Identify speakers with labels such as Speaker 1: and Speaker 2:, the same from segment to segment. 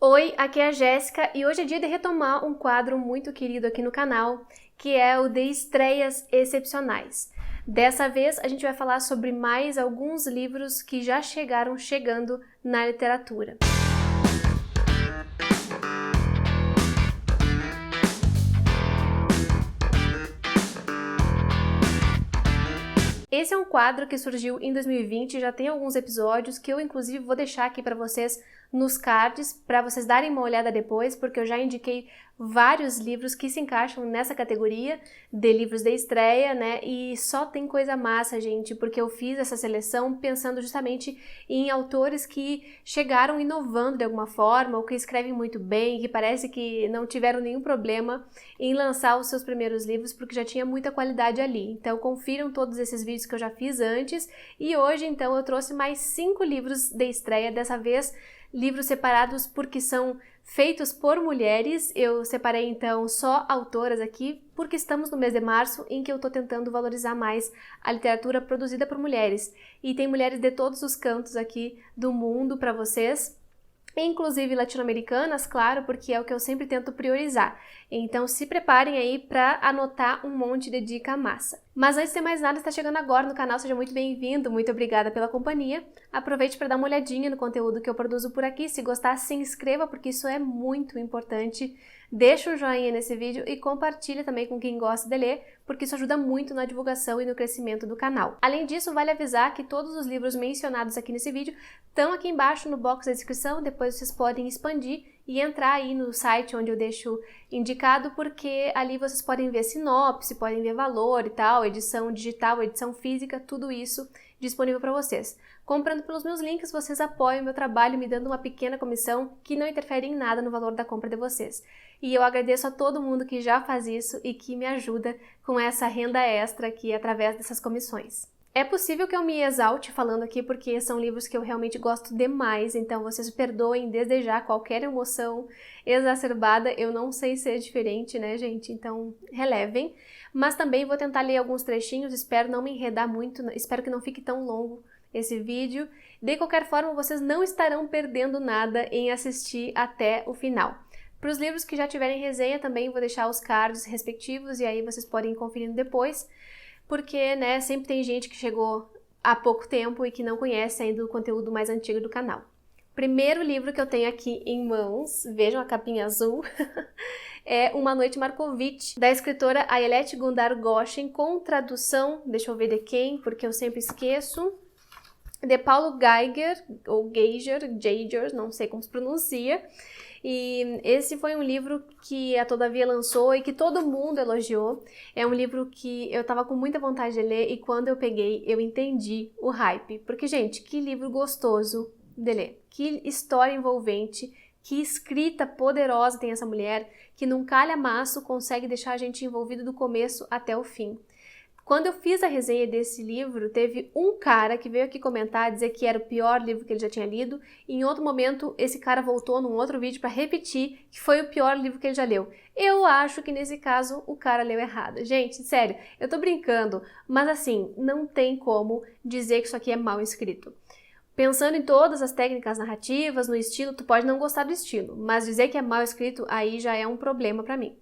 Speaker 1: Oi, aqui é a Jéssica e hoje é dia de retomar um quadro muito querido aqui no canal, que é o de estreias excepcionais. Dessa vez a gente vai falar sobre mais alguns livros que já chegaram chegando na literatura. Esse é um quadro que surgiu em 2020, já tem alguns episódios que eu inclusive vou deixar aqui para vocês nos cards, para vocês darem uma olhada depois, porque eu já indiquei vários livros que se encaixam nessa categoria de livros de estreia, né? E só tem coisa massa, gente, porque eu fiz essa seleção pensando justamente em autores que chegaram inovando de alguma forma, ou que escrevem muito bem, que parece que não tiveram nenhum problema em lançar os seus primeiros livros, porque já tinha muita qualidade ali. Então confiram todos esses vídeos que eu já fiz antes, e hoje então eu trouxe mais 5 livros de estreia, dessa vez livros separados porque são feitos por mulheres. Eu separei então só autoras aqui porque estamos no mês de março em que eu tô tentando valorizar mais a literatura produzida por mulheres. E tem mulheres de todos os cantos aqui do mundo para vocês, inclusive latino-americanas, claro, porque é o que eu sempre tento priorizar. Então se preparem aí para anotar um monte de dica massa. Mas antes de mais nada, está chegando agora no canal, seja muito bem-vindo, muito obrigada pela companhia. Aproveite para dar uma olhadinha no conteúdo que eu produzo por aqui. Se gostar, se inscreva, porque isso é muito importante. Deixa um joinha nesse vídeo e compartilha também com quem gosta de ler, porque isso ajuda muito na divulgação e no crescimento do canal. Além disso, vale avisar que todos os livros mencionados aqui nesse vídeo estão aqui embaixo no box da descrição, depois vocês podem expandir e entrar aí no site onde eu deixo indicado, porque ali vocês podem ver sinopse, podem ver valor e tal, edição digital, edição física, tudo isso disponível para vocês. Comprando pelos meus links, vocês apoiam o meu trabalho me dando uma pequena comissão que não interfere em nada no valor da compra de vocês. E eu agradeço a todo mundo que já faz isso e que me ajuda com essa renda extra aqui através dessas comissões. É possível que eu me exalte falando aqui porque são livros que eu realmente gosto demais, então vocês perdoem desde já qualquer emoção exacerbada, eu não sei ser diferente, né, gente? Então relevem. Mas também vou tentar ler alguns trechinhos, espero não me enredar muito, espero que não fique tão longo esse vídeo. De qualquer forma, vocês não estarão perdendo nada em assistir até o final. Para os livros que já tiverem resenha também vou deixar os cards respectivos e aí vocês podem ir conferindo depois, porque, né, sempre tem gente que chegou há pouco tempo e que não conhece ainda o conteúdo mais antigo do canal. Primeiro livro que eu tenho aqui em mãos, vejam a capinha azul, é Uma Noite Markovitch, da escritora Ayelet Gundar Goshen, com tradução, deixa eu ver de quem, porque eu sempre esqueço, de Paulo Geiger, ou Geiger, não sei como se pronuncia. E esse foi um livro que a Todavia lançou e que todo mundo elogiou. É um livro que eu tava com muita vontade de ler e quando eu peguei, eu entendi o hype. Porque, gente, que livro gostoso de ler. Que história envolvente, que escrita poderosa tem essa mulher, que num calhamaço consegue deixar a gente envolvido do começo até o fim. Quando eu fiz a resenha desse livro, teve um cara que veio aqui comentar, dizer que era o pior livro que ele já tinha lido, e em outro momento esse cara voltou num outro vídeo para repetir que foi o pior livro que ele já leu. Eu acho que nesse caso o cara leu errado. Gente, sério, eu tô brincando, mas assim, não tem como dizer que isso aqui é mal escrito. Pensando em todas as técnicas narrativas, no estilo, tu pode não gostar do estilo, mas dizer que é mal escrito, aí já é um problema para mim.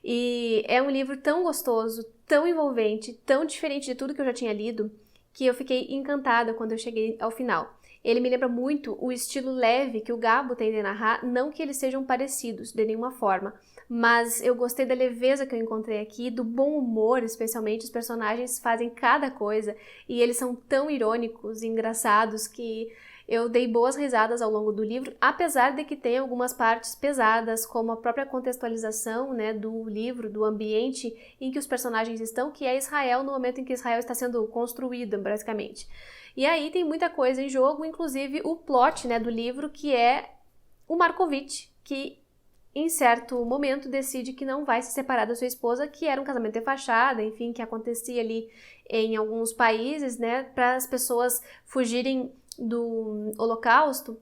Speaker 1: E é um livro tão gostoso, tão envolvente, tão diferente de tudo que eu já tinha lido, que eu fiquei encantada quando eu cheguei ao final. Ele me lembra muito o estilo leve que o Gabo tem de narrar, não que eles sejam parecidos de nenhuma forma, mas eu gostei da leveza que eu encontrei aqui, do bom humor, especialmente. Os personagens fazem cada coisa e eles são tão irônicos e engraçados que eu dei boas risadas ao longo do livro, apesar de que tem algumas partes pesadas, como a própria contextualização, né, do livro, do ambiente em que os personagens estão, que é Israel, no momento em que Israel está sendo construída, basicamente. E aí tem muita coisa em jogo, inclusive o plot, né, do livro, que é o Markovitch, que em certo momento decide que não vai se separar da sua esposa, que era um casamento de fachada, enfim, que acontecia ali em alguns países, né, para as pessoas fugirem do Holocausto.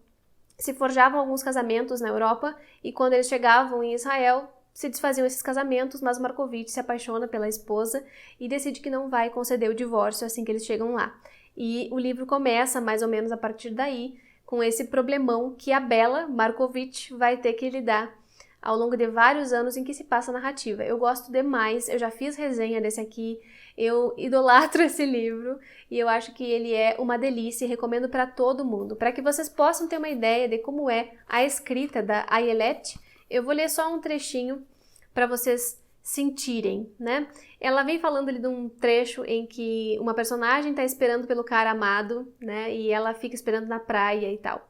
Speaker 1: Se forjavam alguns casamentos na Europa e quando eles chegavam em Israel se desfaziam esses casamentos, mas Markovitch se apaixona pela esposa e decide que não vai conceder o divórcio assim que eles chegam lá. E o livro começa mais ou menos a partir daí, com esse problemão que a Bella Markovitch vai ter que lidar ao longo de vários anos em que se passa a narrativa. Eu gosto demais, eu já fiz resenha desse aqui, eu idolatro esse livro e eu acho que ele é uma delícia e recomendo para todo mundo. Para que vocês possam ter uma ideia de como é a escrita da Ayelet, eu vou ler só um trechinho para vocês sentirem, né? Ela vem falando ali de um trecho em que uma personagem está esperando pelo cara amado, né? E ela fica esperando na praia e tal.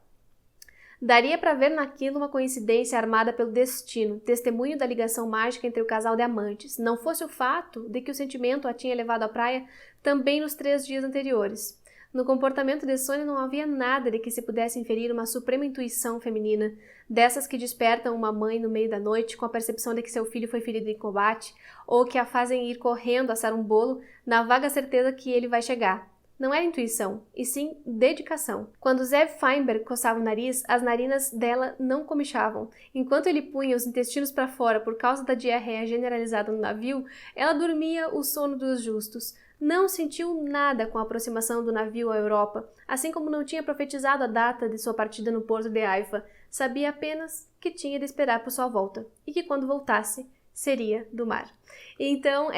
Speaker 1: Daria para ver naquilo uma coincidência armada pelo destino, testemunho da ligação mágica entre o casal de amantes, não fosse o fato de que o sentimento a tinha levado à praia também nos 3 dias anteriores. No comportamento de Sônia não havia nada de que se pudesse inferir uma suprema intuição feminina, dessas que despertam uma mãe no meio da noite com a percepção de que seu filho foi ferido em combate, ou que a fazem ir correndo assar um bolo na vaga certeza que ele vai chegar. Não era intuição, e sim dedicação. Quando Zev Feinberg coçava o nariz, as narinas dela não comichavam. Enquanto ele punha os intestinos para fora por causa da diarreia generalizada no navio, ela dormia o sono dos justos. Não sentiu nada com a aproximação do navio à Europa, assim como não tinha profetizado a data de sua partida no porto de Haifa. Sabia apenas que tinha de esperar por sua volta, e que quando voltasse, seria do mar. Então,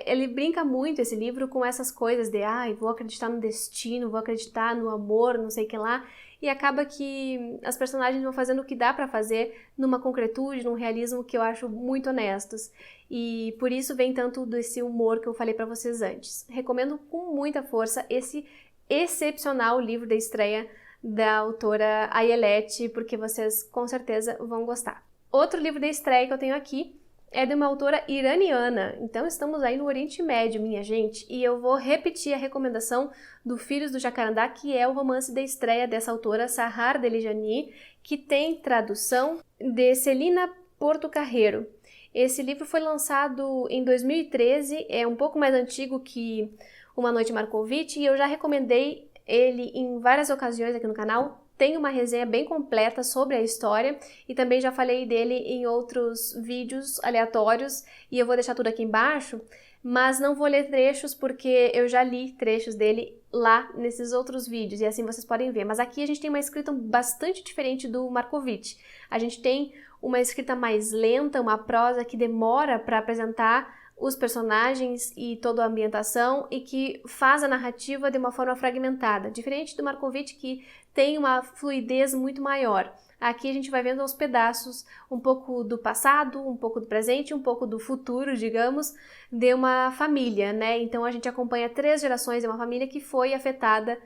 Speaker 1: ele brinca muito, esse livro, com essas coisas de vou acreditar no destino, vou acreditar no amor, não sei o que lá, e acaba que as personagens vão fazendo o que dá pra fazer numa concretude, num realismo que eu acho muito honestos. E por isso vem tanto desse humor que eu falei pra vocês antes. Recomendo com muita força esse excepcional livro de estreia da autora Ayelet, porque vocês com certeza vão gostar. Outro livro de estreia que eu tenho aqui é de uma autora iraniana, então estamos aí no Oriente Médio, minha gente, e eu vou repetir a recomendação do Filhos do Jacarandá, que é o romance de estreia dessa autora, Sahar Delijani, que tem tradução de Celina Portocarrero. Esse livro foi lançado em 2013, é um pouco mais antigo que Uma Noite Markovitch, e eu já recomendei ele em várias ocasiões aqui no canal. Tem uma resenha bem completa sobre a história e também já falei dele em outros vídeos aleatórios e eu vou deixar tudo aqui embaixo, mas não vou ler trechos porque eu já li trechos dele lá nesses outros vídeos e assim vocês podem ver. Mas aqui a gente tem uma escrita bastante diferente do Markovitch. A gente tem uma escrita mais lenta, uma prosa que demora para apresentar os personagens e toda a ambientação e que faz a narrativa de uma forma fragmentada, diferente do Markovitch, que tem uma fluidez muito maior. Aqui a gente vai vendo aos pedaços um pouco do passado, um pouco do presente, um pouco do futuro, digamos, de uma família, né? Então a gente acompanha 3 gerações de uma família que foi afetada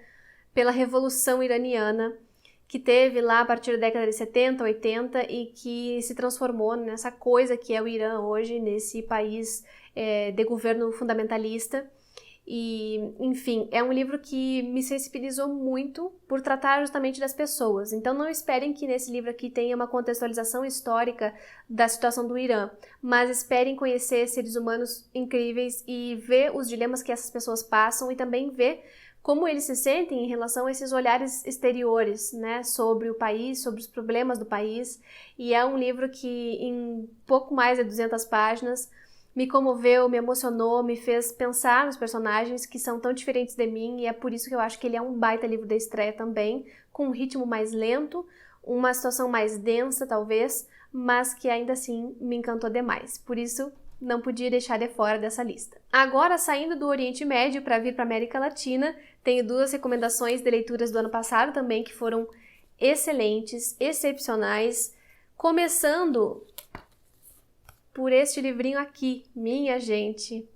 Speaker 1: pela Revolução Iraniana, que teve lá a partir da década de 70, 80 e que se transformou nessa coisa que é o Irã hoje, nesse país de governo fundamentalista. E, enfim, é um livro que me sensibilizou muito por tratar justamente das pessoas. Então não esperem que nesse livro aqui tenha uma contextualização histórica da situação do Irã, mas esperem conhecer seres humanos incríveis e ver os dilemas que essas pessoas passam e também ver como eles se sentem em relação a esses olhares exteriores, né, sobre o país, sobre os problemas do país. E é um livro que em pouco mais de 200 páginas me comoveu, me emocionou, me fez pensar nos personagens que são tão diferentes de mim e é por isso que eu acho que ele é um baita livro de estreia também, com um ritmo mais lento, uma situação mais densa talvez, mas que ainda assim me encantou demais. Por isso, não podia deixar de fora dessa lista. Agora, saindo do Oriente Médio para vir para a América Latina, tenho 2 recomendações de leituras do ano passado também que foram excelentes, excepcionais, começando por este livrinho aqui, minha gente.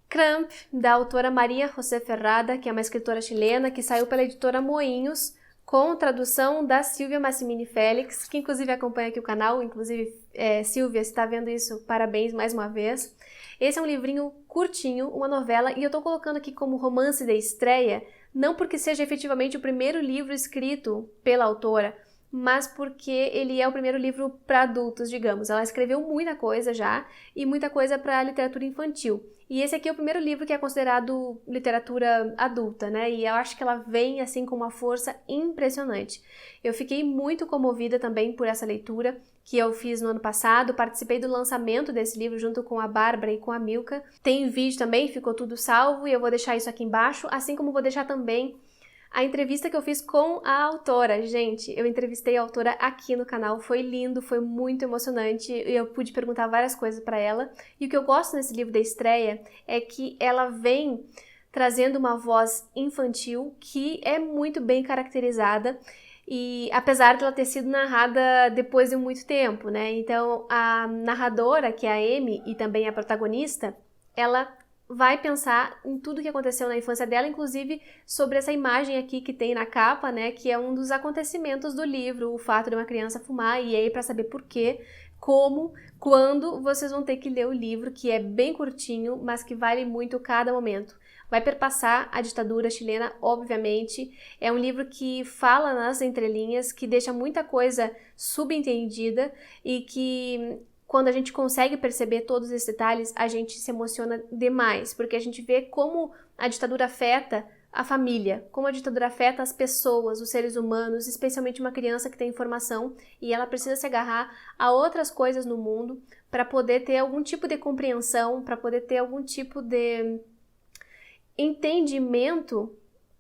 Speaker 1: Cramp, da autora Maria José Ferrada, que é uma escritora chilena, que saiu pela editora Moinhos, com tradução da Silvia Massimini Félix, que inclusive acompanha aqui o canal. Inclusive, Silvia, se está vendo isso, parabéns mais uma vez. Esse é um livrinho curtinho, uma novela, e eu estou colocando aqui como romance de estreia, não porque seja efetivamente o primeiro livro escrito pela autora, mas porque ele é o primeiro livro para adultos, digamos. Ela escreveu muita coisa já, e muita coisa para literatura infantil. E esse aqui é o primeiro livro que é considerado literatura adulta, né? E eu acho que ela vem, assim, com uma força impressionante. Eu fiquei muito comovida também por essa leitura, que eu fiz no ano passado. Participei do lançamento desse livro junto com a Bárbara e com a Milka. Tem vídeo também, ficou tudo salvo, e eu vou deixar isso aqui embaixo, assim como vou deixar também a entrevista que eu fiz com a autora. Gente, eu entrevistei a autora aqui no canal, foi lindo, foi muito emocionante, eu pude perguntar várias coisas para ela. E o que eu gosto nesse livro da estreia é que ela vem trazendo uma voz infantil que é muito bem caracterizada, e apesar de ela ter sido narrada depois de muito tempo, né? Então, a narradora, que é a Amy, e também a protagonista, ela vai pensar em tudo que aconteceu na infância dela, inclusive sobre essa imagem aqui que tem na capa, né, que é um dos acontecimentos do livro, o fato de uma criança fumar, e aí para saber por quê, como, quando, vocês vão ter que ler o livro, que é bem curtinho, mas que vale muito cada momento. Vai perpassar a ditadura chilena, obviamente. É um livro que fala nas entrelinhas, que deixa muita coisa subentendida e que, quando a gente consegue perceber todos esses detalhes, a gente se emociona demais, porque a gente vê como a ditadura afeta a família, como a ditadura afeta as pessoas, os seres humanos, especialmente uma criança que tem informação e ela precisa se agarrar a outras coisas no mundo para poder ter algum tipo de compreensão, para poder ter algum tipo de entendimento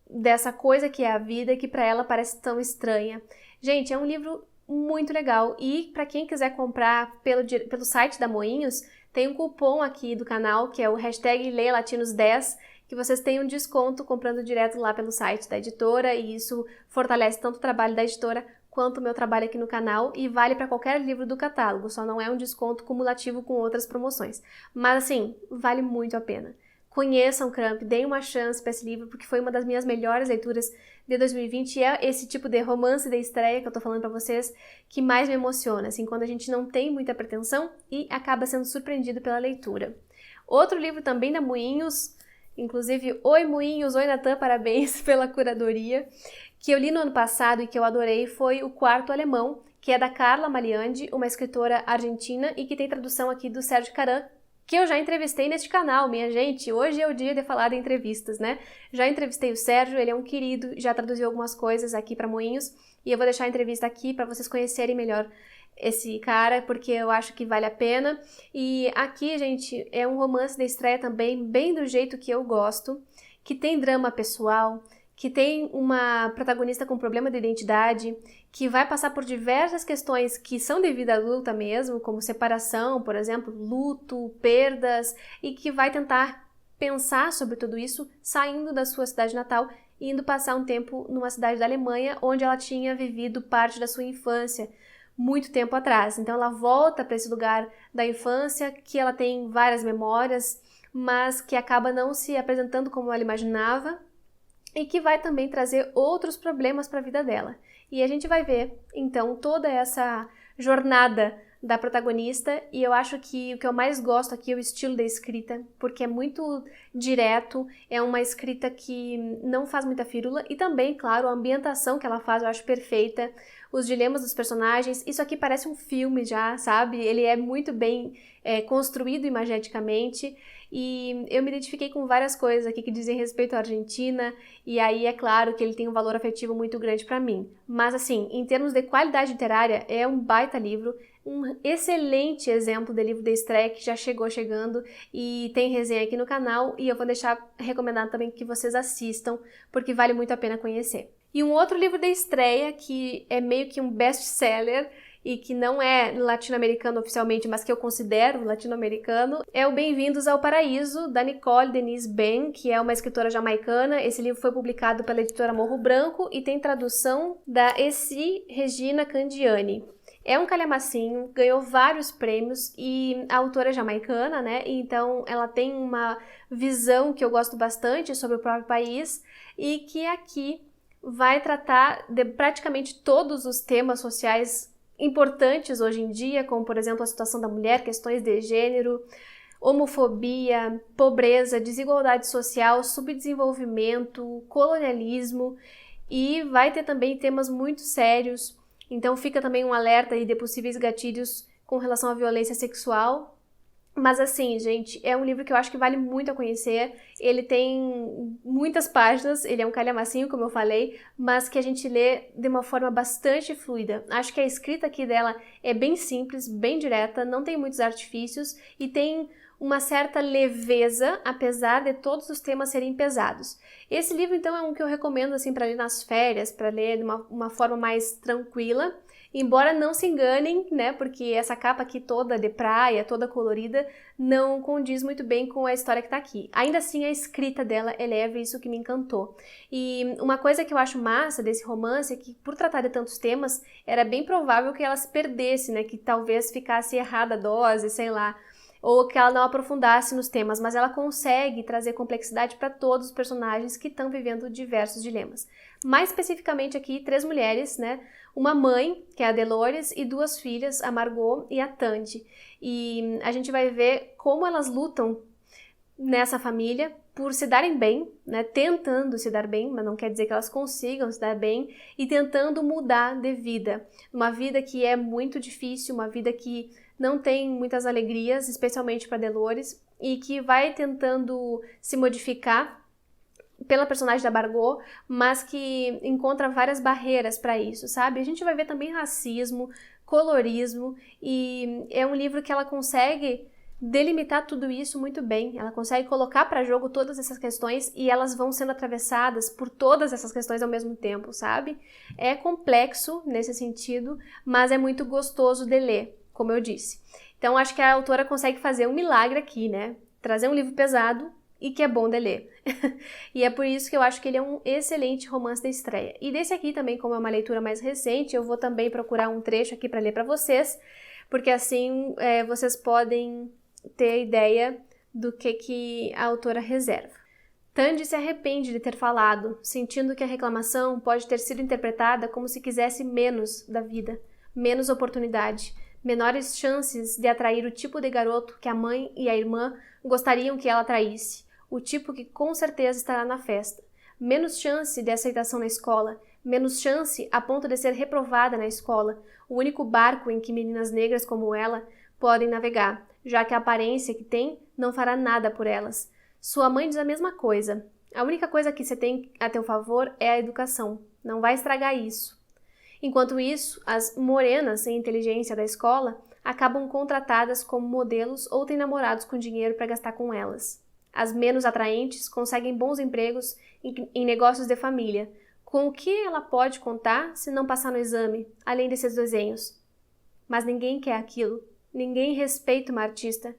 Speaker 1: dessa coisa que é a vida, que para ela parece tão estranha. Gente, é um livro muito legal, e para quem quiser comprar pelo site da Moinhos, tem um cupom aqui do canal, que é o #LeiaLatinos10, que vocês têm um desconto comprando direto lá pelo site da editora, e isso fortalece tanto o trabalho da editora quanto o meu trabalho aqui no canal, e vale para qualquer livro do catálogo, só não é um desconto cumulativo com outras promoções. Mas assim, vale muito a pena. Conheçam Crump, deem uma chance para esse livro, porque foi uma das minhas melhores leituras de 2020, e é esse tipo de romance de estreia que eu tô falando para vocês que mais me emociona, assim, quando a gente não tem muita pretensão e acaba sendo surpreendido pela leitura. Outro livro também da Moinhos, inclusive, oi Moinhos, oi Natan, parabéns pela curadoria, que eu li no ano passado e que eu adorei, foi O Quarto Alemão, que é da Carla Maliandi, uma escritora argentina, e que tem tradução aqui do Sérgio Caran, que eu já entrevistei neste canal, minha gente. Hoje é o dia de falar de entrevistas, né? Já entrevistei o Sérgio, ele é um querido, já traduziu algumas coisas aqui para Moinhos, e eu vou deixar a entrevista aqui para vocês conhecerem melhor esse cara, porque eu acho que vale a pena. E aqui, gente, é um romance de estreia também, bem do jeito que eu gosto, que tem drama pessoal, que tem uma protagonista com problema de identidade, que vai passar por diversas questões que são de vida adulta mesmo, como separação, por exemplo, luto, perdas, e que vai tentar pensar sobre tudo isso saindo da sua cidade natal e indo passar um tempo numa cidade da Alemanha, onde ela tinha vivido parte da sua infância, muito tempo atrás. Então ela volta para esse lugar da infância, que ela tem várias memórias, mas que acaba não se apresentando como ela imaginava, e que vai também trazer outros problemas para a vida dela. E a gente vai ver, então, toda essa jornada da protagonista, e eu acho que o que eu mais gosto aqui é o estilo da escrita, porque é muito direto, é uma escrita que não faz muita firula, e também, claro, a ambientação que ela faz eu acho perfeita, os dilemas dos personagens, isso aqui parece um filme já, sabe? Ele é muito bem construído imageticamente, e eu me identifiquei com várias coisas aqui que dizem respeito à Argentina, e aí é claro que ele tem um valor afetivo muito grande para mim. Mas assim, em termos de qualidade literária, é um baita livro, um excelente exemplo de livro de estreia que já chegando, e tem resenha aqui no canal, e eu vou deixar recomendado também que vocês assistam, porque vale muito a pena conhecer. E um outro livro de estreia, que é meio que um best-seller, e que não é latino-americano oficialmente, mas que eu considero latino-americano, é o Bem-vindos ao Paraíso, da Nicole Denise Ben, que é uma escritora jamaicana. Esse livro foi publicado pela editora Morro Branco e tem tradução da Essi Regina Candiani. É um calhamacinho, ganhou vários prêmios, e a autora é jamaicana, né? Então ela tem uma visão que eu gosto bastante sobre o próprio país, e que aqui vai tratar de praticamente todos os temas sociais importantes hoje em dia, como por exemplo a situação da mulher, questões de gênero, homofobia, pobreza, desigualdade social, subdesenvolvimento, colonialismo, e vai ter também temas muito sérios, então fica também um alerta aí de possíveis gatilhos com relação à violência sexual. Mas assim, gente, é um livro que eu acho que vale muito a conhecer. Ele tem muitas páginas, ele é um calhamacinho, como eu falei, mas que a gente lê de uma forma bastante fluida. Acho que a escrita aqui dela é bem simples, bem direta, não tem muitos artifícios e tem uma certa leveza, apesar de todos os temas serem pesados. Esse livro, então, é um que eu recomendo assim para ler nas férias, para ler de uma forma mais tranquila. Embora não se enganem, né, porque essa capa aqui toda de praia, toda colorida, não condiz muito bem com a história que tá aqui. Ainda assim, a escrita dela é leve, isso que me encantou. E uma coisa que eu acho massa desse romance é que, por tratar de tantos temas, era bem provável que ela se perdesse, né, que talvez ficasse errada a dose, sei lá, ou que ela não aprofundasse nos temas, mas ela consegue trazer complexidade para todos os personagens que estão vivendo diversos dilemas. Mais especificamente aqui, 3 mulheres, né? Uma mãe, que é a Dolores, e 2 filhas, a Margot e a Tandy. E a gente vai ver como elas lutam nessa família por se darem bem, né? Tentando se dar bem, mas não quer dizer que elas consigam se dar bem, e tentando mudar de vida. Uma vida que é muito difícil, uma vida que não tem muitas alegrias, especialmente para Dolores, e que vai tentando se modificar pela personagem da Margot, mas que encontra várias barreiras para isso, sabe? A gente vai ver também racismo, colorismo, e é um livro que ela consegue delimitar tudo isso muito bem. Ela consegue colocar para jogo todas essas questões e elas vão sendo atravessadas por todas essas questões ao mesmo tempo, sabe? É complexo nesse sentido, mas é muito gostoso de ler, como eu disse. Então, acho que a autora consegue fazer um milagre aqui, né? Trazer um livro pesado e que é bom de ler. E é por isso que eu acho que ele é um excelente romance de estreia. E desse aqui também, como é uma leitura mais recente, eu vou também procurar um trecho aqui para ler para vocês, porque assim vocês podem ter ideia do que a autora reserva. Tandy se arrepende de ter falado, sentindo que a reclamação pode ter sido interpretada como se quisesse menos da vida, menos oportunidade, menores chances de atrair o tipo de garoto que a mãe e a irmã gostariam que ela atraísse, o tipo que com certeza estará na festa, menos chance de aceitação na escola, menos chance a ponto de ser reprovada na escola, o único barco em que meninas negras como ela podem navegar, já que a aparência que tem não fará nada por elas. Sua mãe diz a mesma coisa. A única coisa que você tem a teu favor é a educação. Não vai estragar isso. Enquanto isso, as morenas sem inteligência da escola acabam contratadas como modelos ou têm namorados com dinheiro para gastar com elas. As menos atraentes conseguem bons empregos em negócios de família. Com o que ela pode contar se não passar no exame, além desses desenhos? Mas ninguém quer aquilo. Ninguém respeita uma artista.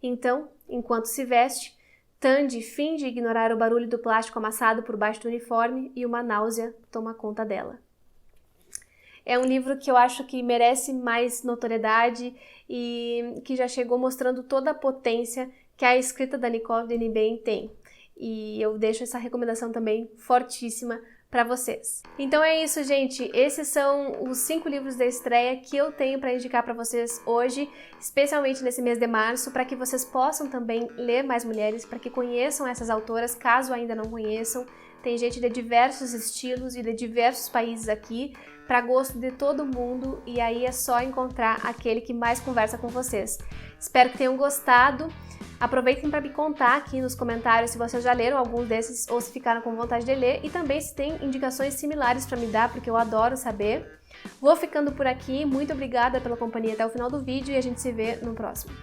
Speaker 1: Então, enquanto se veste, Tandy finge ignorar o barulho do plástico amassado por baixo do uniforme e uma náusea toma conta dela. É um livro que eu acho que merece mais notoriedade e que já chegou mostrando toda a potência que a escrita da Nicole Denis-Bain tem. E eu deixo essa recomendação também fortíssima para vocês. Então é isso, gente. Esses são os 5 livros da estreia que eu tenho para indicar para vocês hoje, especialmente nesse mês de março, para que vocês possam também ler mais mulheres, para que conheçam essas autoras, caso ainda não conheçam. Tem gente de diversos estilos e de diversos países aqui, para gosto de todo mundo, e aí é só encontrar aquele que mais conversa com vocês. Espero que tenham gostado. Aproveitem para me contar aqui nos comentários se vocês já leram alguns desses ou se ficaram com vontade de ler, e também se tem indicações similares para me dar, porque eu adoro saber. Vou ficando por aqui, muito obrigada pela companhia até o final do vídeo e a gente se vê no próximo.